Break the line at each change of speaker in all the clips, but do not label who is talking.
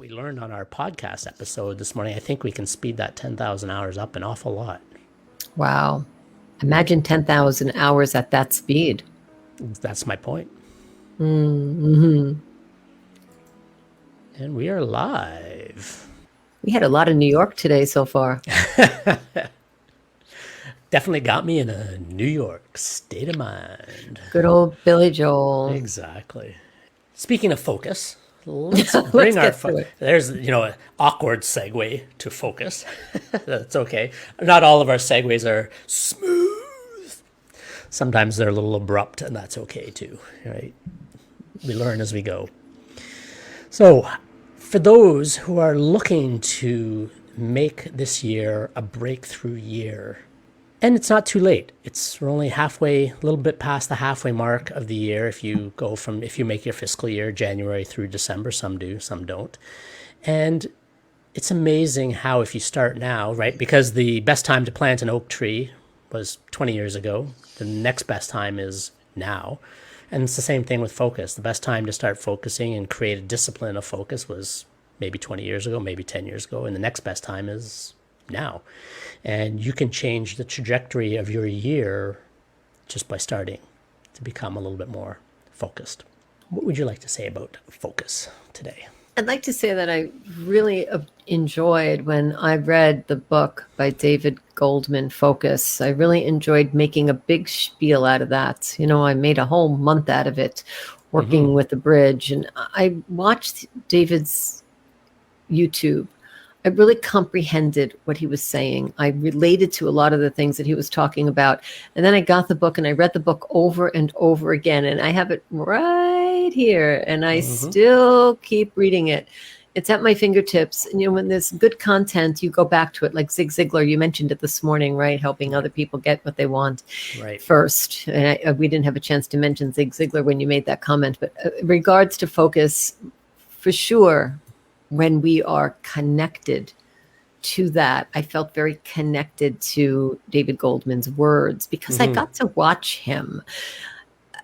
we learned on our podcast episode this morning, I think we can speed that 10,000 hours up an awful lot.
Wow. Imagine 10,000 hours at that speed.
That's my point.
Mm-hmm.
And we are live.
We had a lot of New York today so far.
Definitely got me in a New York state of mind.
Good old Billy Joel.
Exactly. Speaking of focus, let's bring our there's an awkward segue to focus. That's okay. Not all of our segues are smooth. Sometimes they're a little abrupt, and that's okay too, right? We learn as we go. So, for those who are looking to make this year a breakthrough year, and it's not too late. We're only halfway, a little bit past the halfway mark of the year. If you make your fiscal year January through December, some do, some don't. And it's amazing how if you start now, right? Because the best time to plant an oak tree was 20 years ago. The next best time is now. And it's the same thing with focus. The best time to start focusing and create a discipline of focus was maybe 20 years ago, maybe 10 years ago. And the next best time is now. And you can change the trajectory of your year just by starting to become a little bit more focused. What would you like to say about focus today?
I'd like to say that I really enjoyed when I read the book by David Goldman, Focus. I really enjoyed making a big spiel out of that. I made a whole month out of it working with the bridge. And I watched David's YouTube. I really comprehended what he was saying. I related to a lot of the things that he was talking about. And then I got the book and I read the book over and over again. And I have it right here. And I still keep reading it. It's at my fingertips. And, when there's good content, you go back to it. Like Zig Ziglar, you mentioned it this morning, right? Helping other people get what they want first. And we didn't have a chance to mention Zig Ziglar when you made that comment. But in regards to focus, for sure, when we are connected to that, I felt very connected to David Goldman's words because I got to watch him.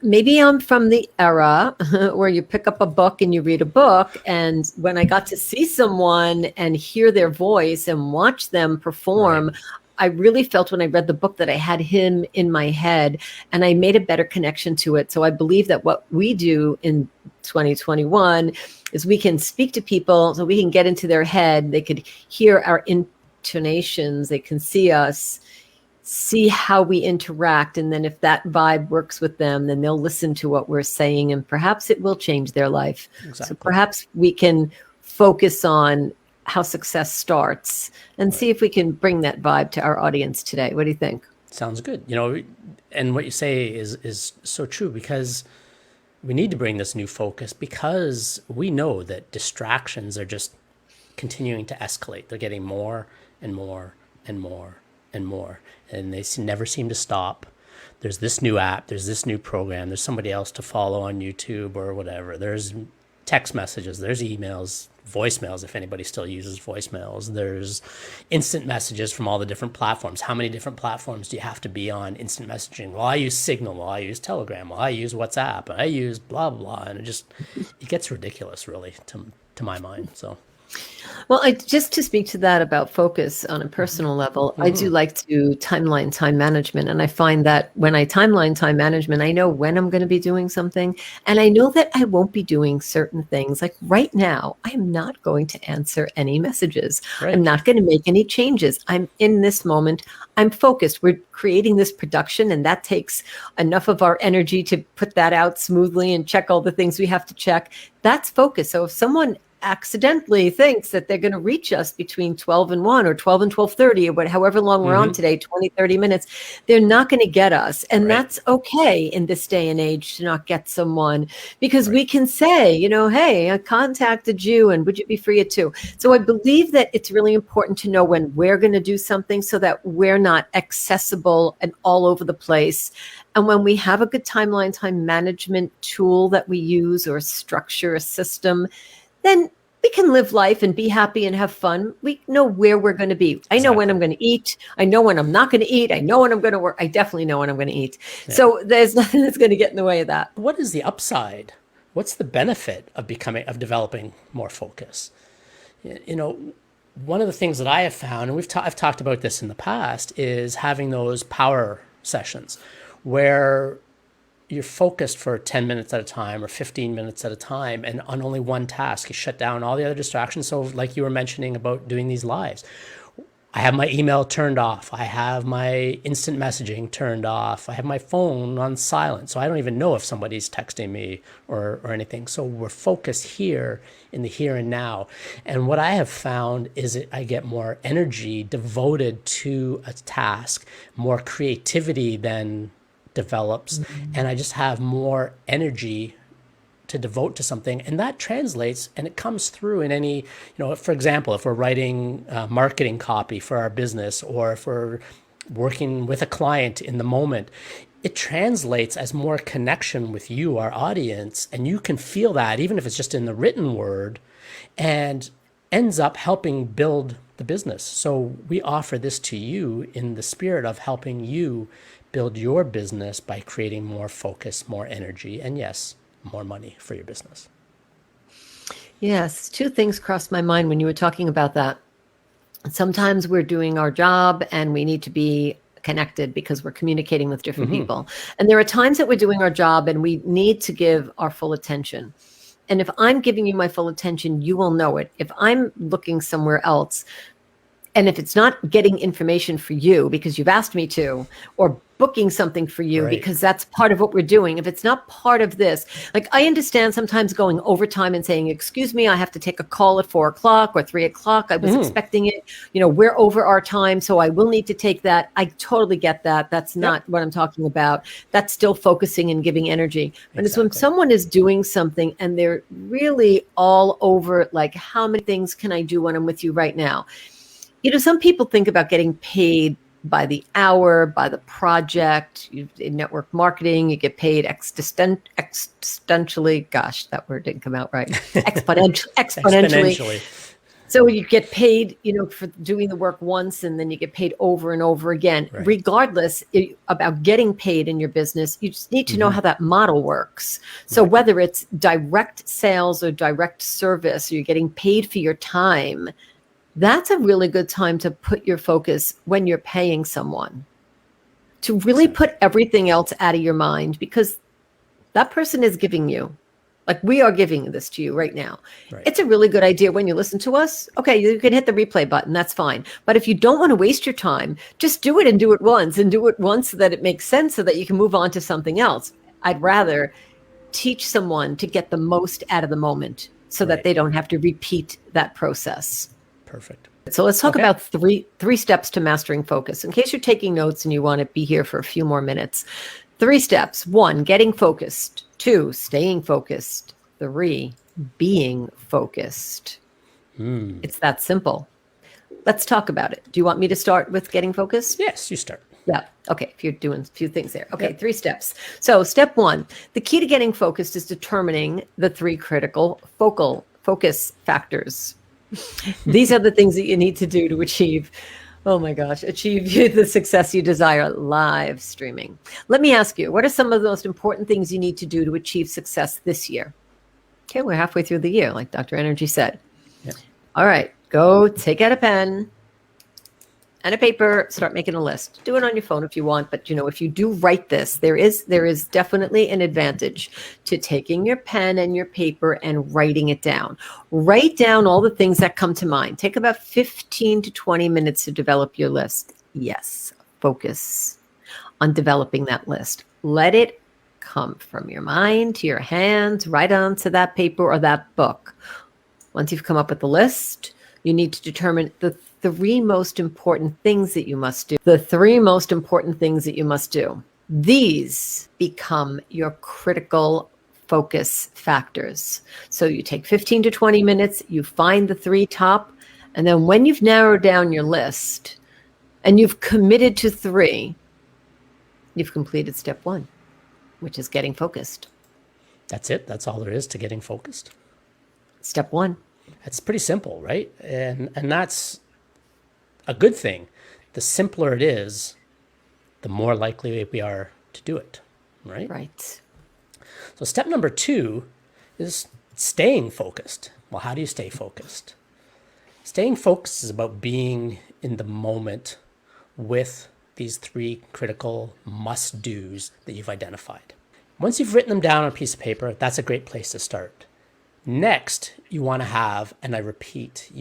Maybe I'm from the era where you pick up a book and you read a book. And when I got to see someone and hear their voice and watch them perform, I really felt when I read the book that I had him in my head and I made a better connection to it. So I believe that what we do in 2021 is we can speak to people so we can get into their head. They could hear our intonations. They can see us, see how we interact. And then if that vibe works with them, then they'll listen to what we're saying and perhaps it will change their life. Exactly. So perhaps we can focus on how success starts and see if we can bring that vibe to our audience today. What do you think?
Sounds good. And what you say is so true because we need to bring this new focus because we know that distractions are just continuing to escalate. They're getting more and more and more and more, and they never seem to stop. There's this new app, there's this new program, there's somebody else to follow on YouTube or whatever. There's text messages, there's emails, voicemails, if anybody still uses voicemails. There's instant messages from all the different platforms. How many different platforms do you have to be on instant messaging? Well, I use Signal. Well, I use Telegram. Well, I use WhatsApp. I use blah, blah. And it gets ridiculous, really, to my mind. So.
Well, just to speak to that about focus on a personal level, I do like to timeline time management. And I find that when I timeline time management, I know when I'm going to be doing something. And I know that I won't be doing certain things. Like right now, I am not going to answer any messages. Right. I'm not going to make any changes. I'm in this moment. I'm focused. We're creating this production and that takes enough of our energy to put that out smoothly and check all the things we have to check. That's focus. So if someone accidentally thinks that they're going to reach us between 12 and 1 or 12 and 12:30 or however long we're on today, 20, 30 minutes, they're not going to get us. And that's okay in this day and age to not get someone because we can say, hey, I contacted you and would you be free at 2? So I believe that it's really important to know when we're going to do something so that we're not accessible and all over the place. And when we have a good timeline, time management tool that we use or structure, a system, then we can live life and be happy and have fun. We know where we're going to be. I know when I'm going to eat. I know when I'm not going to eat. I know when I'm going to work. I definitely know when I'm going to eat. Yeah. So there's nothing that's going to get in the way of that.
What is the upside? What's the benefit of developing more focus? You know, one of the things that I have found, and I've talked about this in the past, is having those power sessions where you're focused for 10 minutes at a time or 15 minutes at a time and on only one task. You shut down all the other distractions. So like you were mentioning about doing these lives, I have my email turned off. I have my instant messaging turned off. I have my phone on silent. So I don't even know if somebody's texting me or anything. So we're focused here in the here and now. And what I have found is that I get more energy devoted to a task, more creativity then develops, and I just have more energy to devote to something, and that translates and it comes through in any, for example, if we're writing marketing copy for our business, or if we're working with a client in the moment, it translates as more connection with you, our audience, and you can feel that even if it's just in the written word, and ends up helping build the business. So we offer this to you in the spirit of helping you build your business by creating more focus, more energy, and yes, more money for your business.
Yes, two things crossed my mind when you were talking about that. Sometimes we're doing our job and we need to be connected because we're communicating with different people. And there are times that we're doing our job and we need to give our full attention. And if I'm giving you my full attention, you will know it. If I'm looking somewhere else, and if it's not getting information for you because you've asked me to, or booking something for you because that's part of what we're doing, if it's not part of this, like I understand sometimes going overtime and saying, excuse me, I have to take a call at 4 o'clock or 3 o'clock. I was expecting it. We're over our time, so I will need to take that. I totally get that. That's not what I'm talking about. That's still focusing and giving energy. But it's when someone is doing something and they're really all over, like, how many things can I do when I'm with you right now? Some people think about getting paid by the hour, by the project. In network marketing, you get paid exponentially. Gosh, that word didn't come out right. Exponentially. So you get paid, for doing the work once, and then you get paid over and over again. Right. Regardless about getting paid in your business, you just need to know how that model works. So whether it's direct sales or direct service, or you're getting paid for your time, that's a really good time to put your focus when you're paying someone, to really put everything else out of your mind, because that person is giving you, like we are giving this to you right now. Right. It's a really good idea when you listen to us. Okay, you can hit the replay button. That's fine. But if you don't want to waste your time, just do it and do it once, and do it once so that it makes sense, so that you can move on to something else. I'd rather teach someone to get the most out of the moment so that they don't have to repeat that process.
Perfect.
So let's talk about three steps to mastering focus. In case you're taking notes and you want to be here for a few more minutes. 3 steps. 1, getting focused. 2, staying focused. 3, being focused. It's that simple. Let's talk about it. Do you want me to start with getting focused?
Yes, you start.
Yeah. Okay. If you're doing a few things there. Okay. 3 steps. So step 1, the key to getting focused is determining the 3 critical focus factors. These are the things that you need to do to achieve the success you desire. Live streaming. Let me ask you, what are some of the most important things you need to do to achieve success this year? Okay, we're halfway through the year, like Dr. Energy said. Yep. All right, go take out a pen and a paper, start making a list. Do it on your phone if you want, but if you do write this, there is definitely an advantage to taking your pen and your paper and writing it down. Write down all the things that come to mind. Take about 15 to 20 minutes to develop your list. Yes, focus on developing that list. Let it come from your mind to your hands, right onto that paper or that book. Once you've come up with the list, you need to determine the 3 most important things that you must do. The 3 most important things that you must do. These become your critical focus factors. So you take 15 to 20 minutes, you find the 3 top, and then when you've narrowed down your list and you've committed to 3, you've completed step 1, which is getting focused.
That's it. That's all there is to getting focused.
Step 1.
It's pretty simple, right? And that's a good thing. The simpler it is, the more likely we are to do it, right?
Right.
So step number 2 is staying focused. Well, how do you stay focused? Staying focused is about being in the moment with these three critical must-dos that you've identified. Once you've written them down on a piece of paper, that's a great place to start. Next, you want to have, and I repeat,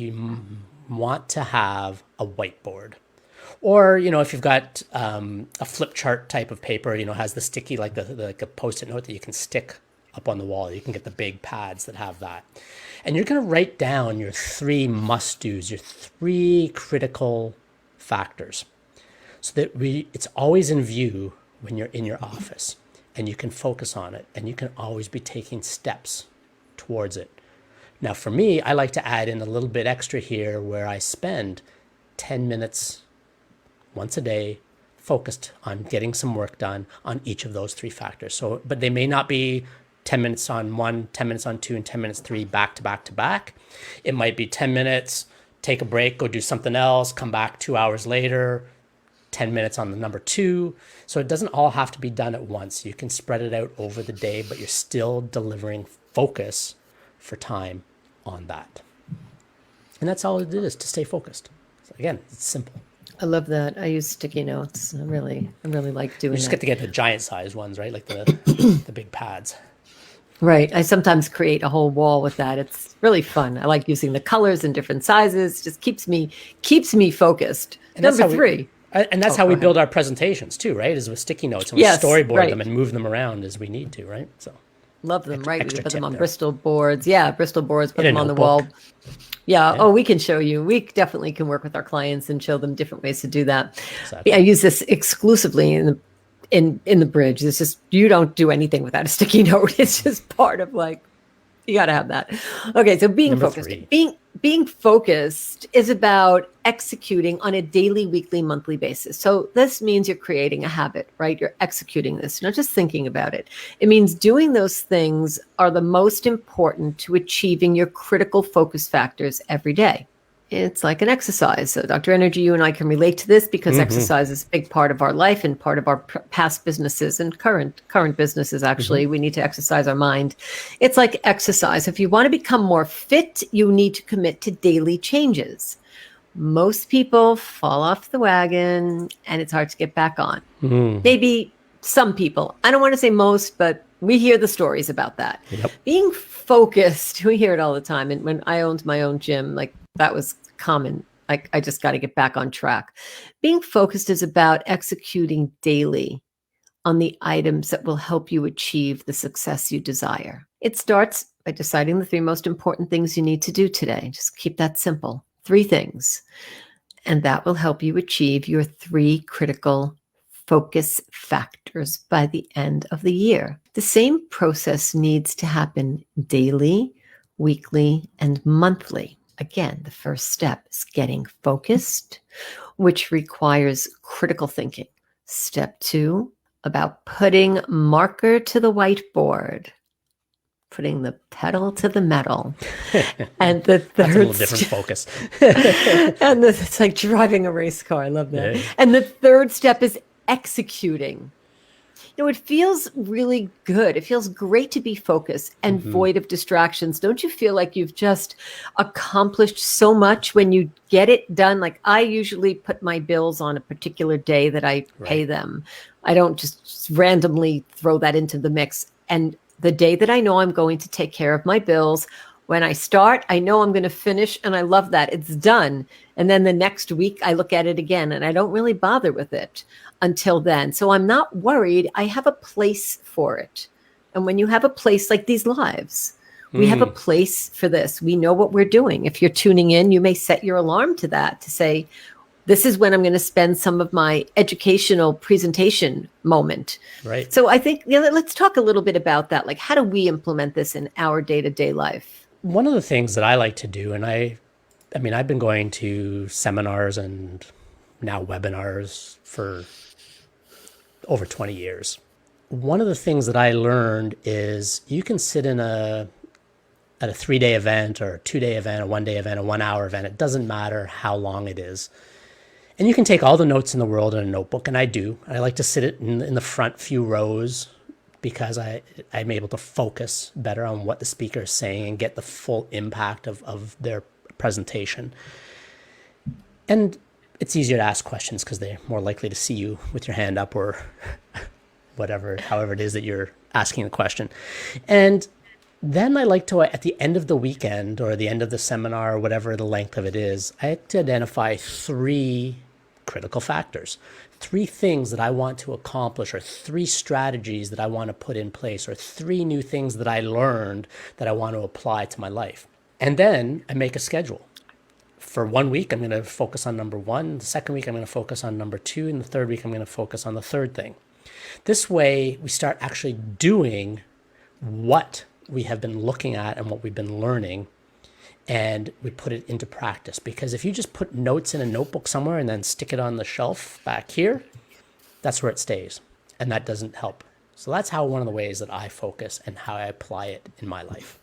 want to have a whiteboard. Or, if you've got a flip chart type of paper, has the sticky, like a Post-it note that you can stick up on the wall. You can get the big pads that have that. And you're going to write down your three must-dos, your three critical factors, so that it's always in view when you're in your office, and you can focus on it, and you can always be taking steps towards it. Now, for me, I like to add in a little bit extra here where I spend 10 minutes once a day focused on getting some work done on each of those three factors. So, but they may not be 10 minutes on one, 10 minutes on two, and 10 minutes three back to back to back. It might be 10 minutes, take a break, go do something else, come back 2 hours later, 10 minutes on the number two. So it doesn't all have to be done at once. You can spread it out over the day, but you're still delivering focus for time on that. And that's all it is, to stay focused. So again, it's simple.
I love that. I use sticky notes. I really like doing that.
You just get to get the giant size ones, right? Like the big pads.
Right. I sometimes create a whole wall with that. It's really fun. I like using the colors in different sizes. Just keeps me focused.
And
Number three.
And that's how we build our presentations too, right? Is with sticky notes, and we storyboard them and move them around as we need to, right? So
love them, right? We put them on Bristol boards. Yeah, Bristol boards, put them on the wall.
Yeah.
Oh, we can show you. We definitely can work with our clients and show them different ways to do that.
Exactly.
I use this exclusively in the bridge. It's just, you don't do anything without a sticky note. It's just part of, like, you got to have that. Okay, so being focused. Being focused is about executing on a daily, weekly, monthly basis. So this means you're creating a habit, right? You're executing this, not just thinking about it. It means doing those things are the most important to achieving your critical focus factors every day. It's like an exercise. So Dr. Energy, you and I can relate to this because exercise is a big part of our life and part of our past businesses and current businesses. Actually, we need to exercise our mind. It's like exercise. If you want to become more fit, you need to commit to daily changes. Most people fall off the wagon and it's hard to get back on. Maybe some people. I don't want to say most, but we hear the stories about that.
Yep.
Being focused, we hear it all the time. And when I owned my own gym, like, that was common. Like, I just got to get back on track. Being focused is about executing daily on the items that will help you achieve the success you desire. It starts by deciding the three most important things you need to do today. Just keep that simple. 3 things. And that will help you achieve your 3 critical focus factors by the end of the year. The same process needs to happen daily, weekly, and monthly. Again, the first step is getting focused, which requires critical thinking. Step 2, about putting marker to the whiteboard, putting the pedal to the metal. And the third,
that's a little different focus.
And it's like driving a race car. I love that. Yeah. And the third step is executing. It feels really good. It feels great to be focused and void of distractions. Don't you feel like you've just accomplished so much when you get it done? Like, I usually put my bills on a particular day that I pay them. I don't just randomly throw that into the mix. And the day that I know I'm going to take care of my bills, when I start, I know I'm going to finish, and I love that. It's done. And then the next week, I look at it again, and I don't really bother with it until then. So I'm not worried. I have a place for it. And when you have a place like these lives, we have a place for this. We know what we're doing. If you're tuning in, you may set your alarm to that, to say, this is when I'm going to spend some of my educational presentation moment. Right. So I think, let's talk a little bit about that. Like, how do we implement this in our day-to-day life?
One of the things that I like to do, and I mean, I've been going to seminars and now webinars for over 20 years. One of the things that I learned is you can sit at a 3-day event or a 2-day event, a 1-day event, a 1-hour event. It doesn't matter how long it is. And you can take all the notes in the world in a notebook, and I do. I like to sit it in the front few rows because I'm able to focus better on what the speaker is saying and get the full impact of their presentation. And it's easier to ask questions because they're more likely to see you with your hand up or whatever, however it is that you're asking the question. And then I like to, at the end of the weekend or the end of the seminar, or whatever the length of it is, I like to identify 3 critical factors, 3 things that I want to accomplish, or 3 strategies that I want to put in place, or 3 new things that I learned that I want to apply to my life. And then I make a schedule. For 1 week, I'm going to focus on number 1. The second week, I'm going to focus on number 2. And the third week, I'm going to focus on the third thing. This way, we start actually doing what we have been looking at and what we've been learning, and we put it into practice. Because if you just put notes in a notebook somewhere and then stick it on the shelf back here, that's where it stays. And that doesn't help. So that's how one of the ways that I focus and how I apply it in my life.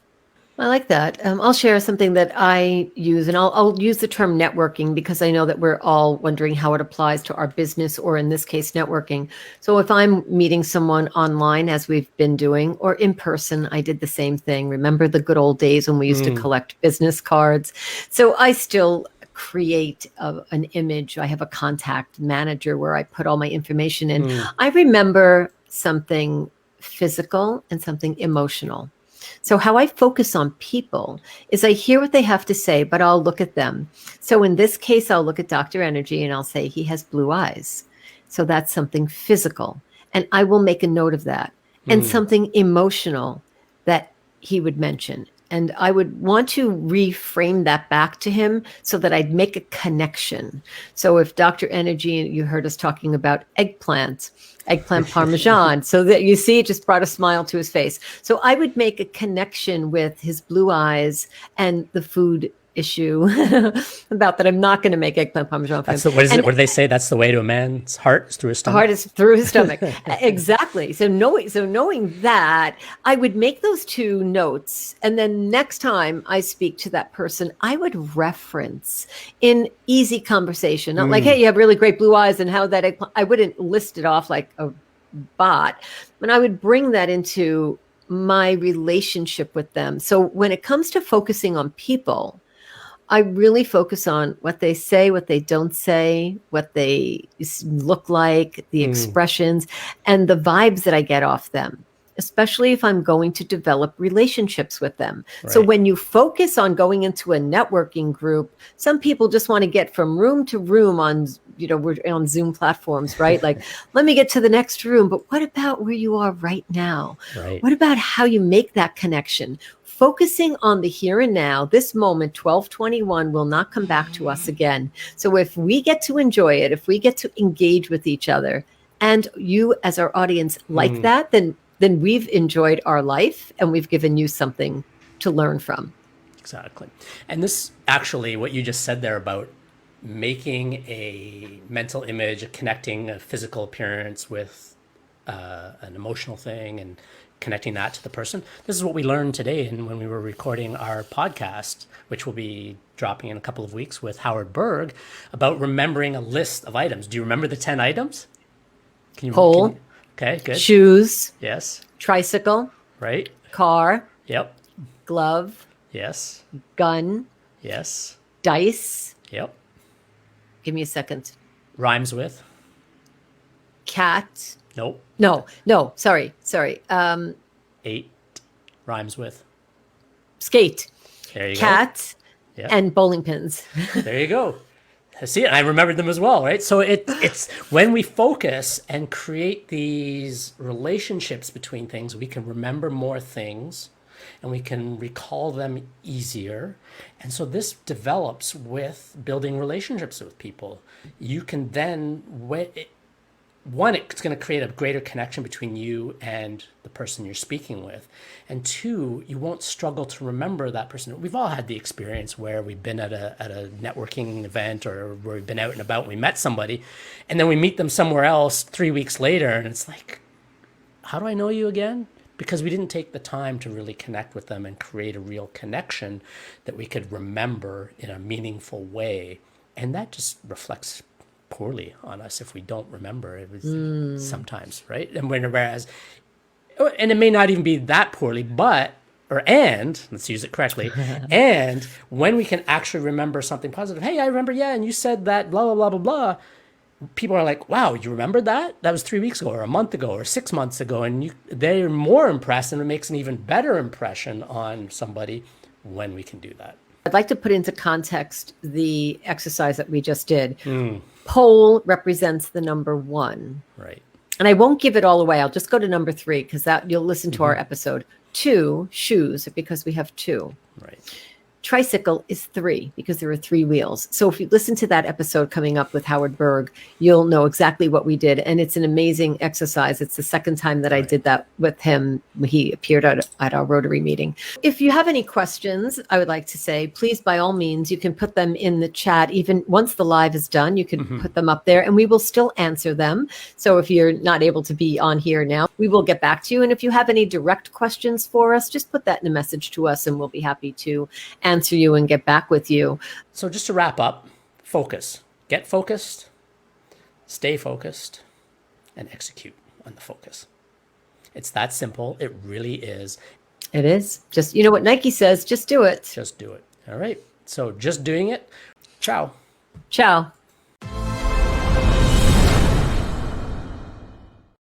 I like that. I'll share something that I use, and I'll use the term networking because I know that we're all wondering how it applies to our business, or in this case, networking. So if I'm meeting someone online, as we've been doing, or in person, I did the same thing. Remember the good old days when we used to collect business cards? So I still create an image. I have a contact manager where I put all my information in. I remember something physical and something emotional. So how I focus on people is I hear what they have to say, but I'll look at them. So in this case, I'll look at Dr. Energy and I'll say, he has blue eyes. So that's something physical. And I will make a note of that. And something emotional that he would mention. And I would want to reframe that back to him so that I'd make a connection. So if Dr. Energy, you heard us talking about eggplant parmesan. So that you see, it just brought a smile to his face. So I would make a connection with his blue eyes and the food issue about that. I'm not going to make eggplant parmesan for him.
What do they say? That's the way to a man's heart, is through his stomach.
Heart is through his stomach. Exactly. So knowing that, I would make those 2 notes, and then next time I speak to that person, I would reference in easy conversation, not like, hey, you have really great blue eyes, and how that eggplant. I wouldn't list it off like a bot, but I would bring that into my relationship with them. So when it comes to focusing on people, I really focus on what they say, what they don't say, what they look like, the expressions, and the vibes that I get off them, especially if I'm going to develop relationships with them. Right. So when you focus on going into a networking group, some people just want to get from room to room on, we're on Zoom platforms, right? Like, let me get to the next room. But what about where you are right now?
Right.
What about how you make that connection? Focusing on the here and now, this moment, 1221, will not come back to us again. So if we get to enjoy it, if we get to engage with each other, and you as our audience like that, then we've enjoyed our life and we've given you something to learn from.
Exactly. And this actually, what you just said there about making a mental image, connecting a physical appearance with an emotional thing and connecting that to the person. This is what we learned today when we were recording our podcast, which will be dropping in a couple of weeks with Howard Berg, about remembering a list of items. Do you remember the 10 items?
Pole.
Okay, good.
Shoes.
Yes.
Tricycle.
Right.
Car.
Yep.
Glove.
Yes.
Gun.
Yes.
Dice.
Yep.
Give me a second.
Rhymes with?
Cat.
Nope.
No, sorry.
8 rhymes with?
Skate.
There you
Cat.
go. Yep.
And bowling pins.
There you go. See, I remembered them as well, right? So it's when we focus and create these relationships between things, we can remember more things and we can recall them easier. And so this develops with building relationships with people. You can then, one, it's going to create a greater connection between you and the person you're speaking with. And 2, you won't struggle to remember that person. We've all had the experience where we've been at a networking event, or where we've been out and about, and we met somebody, and then we meet them somewhere else 3 weeks later, and it's like, how do I know you again? Because we didn't take the time to really connect with them and create a real connection that we could remember in a meaningful way. And that just reflects poorly on us if we don't remember it was sometimes, right? And whereas, and it may not even be that poorly, but let's use it correctly, and when we can actually remember something positive, hey, I remember, yeah, and you said that, blah, blah, blah, blah, blah. People are like, wow, you remembered that? That was 3 weeks ago or a month ago or 6 months ago. And they're more impressed, and it makes an even better impression on somebody when we can do that.
I'd like to put into context the exercise that we just did. Pole represents the number 1.
Right.
And I won't give it all away. I'll just go to number 3 because that you'll listen to our episode. 2, shoes, because we have 2.
Right.
Tricycle is 3 because there are 3 wheels. So if you listen to that episode coming up with Howard Berg, you'll know exactly what we did. And it's an amazing exercise. It's the second time that I did that with him. He appeared at our Rotary meeting. If you have any questions, I would like to say, please, by all means, you can put them in the chat. Even once the live is done, you can put them up there and we will still answer them. So if you're not able to be on here now, we will get back to you. And if you have any direct questions for us, just put that in a message to us and we'll be happy to answer you and get back with you.
So just to wrap up, focus. Get focused, stay focused, and execute on the focus. It's that simple. It really is.
It is. Just, you know what Nike says, just do it.
Just do it. All right. So just doing it. Ciao.
Ciao.